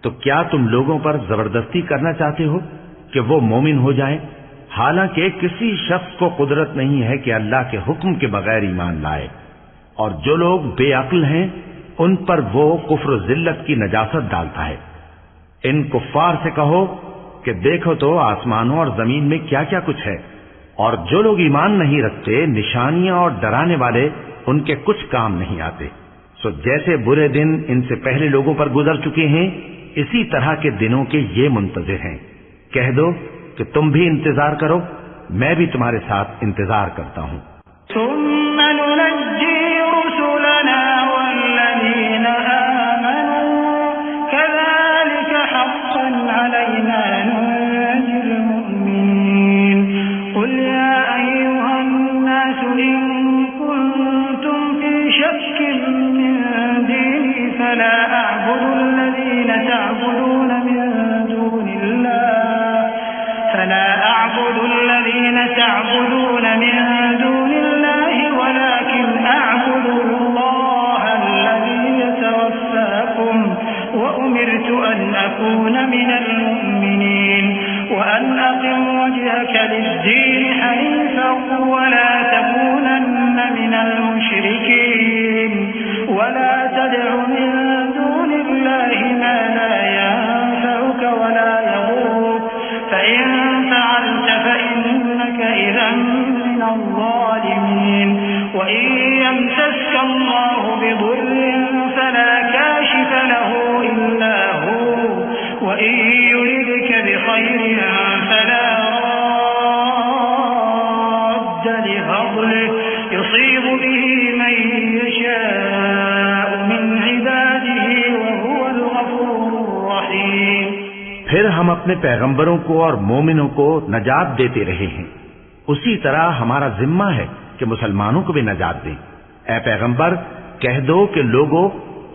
तो क्या तुम लोगों पर जबरदस्ती करना चाहते हो कि वो मोमिन हो जाएं? हालांकि किसी शख्स को कुदरत नहीं है कि अल्लाह के हुक्म के बगैर ईमान लाए। और जो लोग बेअक्ल हैं उन पर वो कुफ्र जिल्लत की नजासत डालता है। इन कुफ्फार से कहो कि देखो तो आसमानों और जमीन में क्या क्या कुछ है, और जो लोग ईमान नहीं रखते निशानियां और डराने वाले उनके कुछ काम नहीं आते। सो जैसे बुरे दिन इनसे पहले लोगों पर गुजर चुके हैं, इसी तरह के दिनों के ये मुंतजिर हैं। कह दो कि तुम भी इंतजार करो, मैं भी तुम्हारे साथ इंतजार करता हूँ। فلا أعبد الذين تعبدون من دون الله وجهك للدين حنيفا ولا تكونن من المشركين ولا تدع من دون الله ما لا ينفعك ولا يضرك فإن فعلت فإنك إذا من الظالمين وإن يمسسك الله بضر فلا كاشف له إلا هو وإن يردك بخير فلا راد لفضله يصيب به من يشاء من عباده وهو الغفور الرحيم। फिर हम अपने पैगंबरों को और मोमिनों को नजात देते रहे हैं, उसी तरह हमारा जिम्मा है कि मुसलमानों को भी नजात दें। ऐ पैगंबर, कह दो कि लोगों,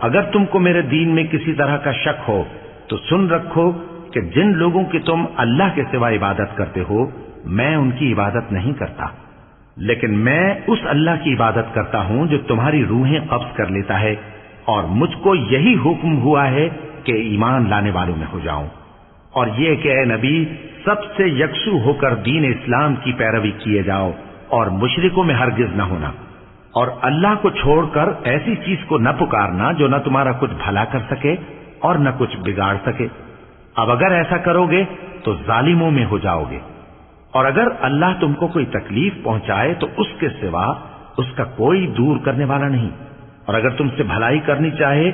अगर तुमको मेरे दीन में किसी तरह का शक हो तो सुन रखो कि जिन लोगों की तुम अल्लाह के सिवा इबादत करते हो, मैं उनकी इबादत नहीं करता, लेकिन मैं उस अल्लाह की इबादत करता हूं जो तुम्हारी रूहें कब्ज कर लेता है, और मुझको यही हुक्म हुआ है कि ईमान लाने वालों में हो जाऊं। और ये कि ऐ नबी, सबसे यकसू होकर दीन इस्लाम की पैरवी किए जाओ और मुशरिकों में हरगिज न होना, और अल्लाह को छोड़कर ऐसी चीज को न पुकारना जो न तुम्हारा कुछ भला कर सके और न कुछ बिगाड़ सके। अब अगर ऐसा करोगे तो जालिमों में हो जाओगे, और अगर अल्लाह तुमको कोई तकलीफ पहुंचाए तो उसके सिवा उसका कोई दूर करने वाला नहीं, और अगर तुमसे भलाई करनी चाहे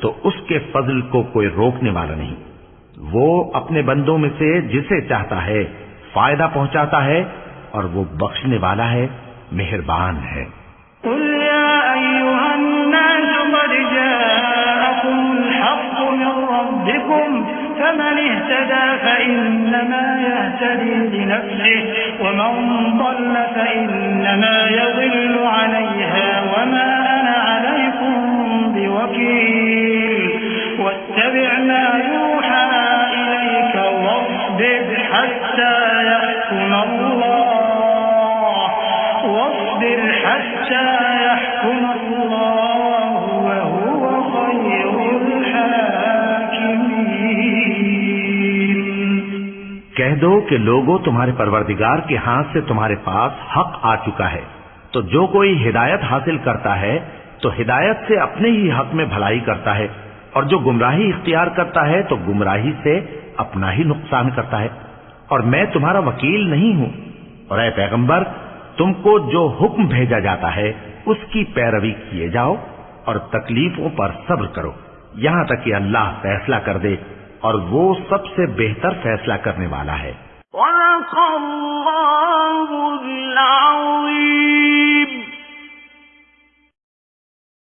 तो उसके फजल को कोई रोकने वाला नहीं। वो अपने बंदों में से जिसे चाहता है फायदा पहुंचाता है, और वो बख्शने वाला है, मेहरबान है। فمن اهتدى فإنما يهتدي لنفسه ومن ضل فإنما يضل عليها وما أنا عليكم بوكيل واتبع ما يوحى إليك واصبر حتى يحكم الله وهو خير कह दो कि लोगों, तुम्हारे परवरदिगार के हाथ से तुम्हारे पास हक आ चुका है, तो जो कोई हिदायत हासिल करता है तो हिदायत से अपने ही हक में भलाई करता है, और जो गुमराही इख्तियार करता है तो गुमराही से अपना ही नुकसान करता है, और मैं तुम्हारा वकील नहीं हूं। और ऐ पैगंबर, तुमको जो हुक्म भेजा जाता है उसकी पैरवी किए जाओ और तकलीफों पर सब्र करो, यहां तक कि अल्लाह फैसला कर दे, और वो सबसे बेहतर फैसला करने वाला है।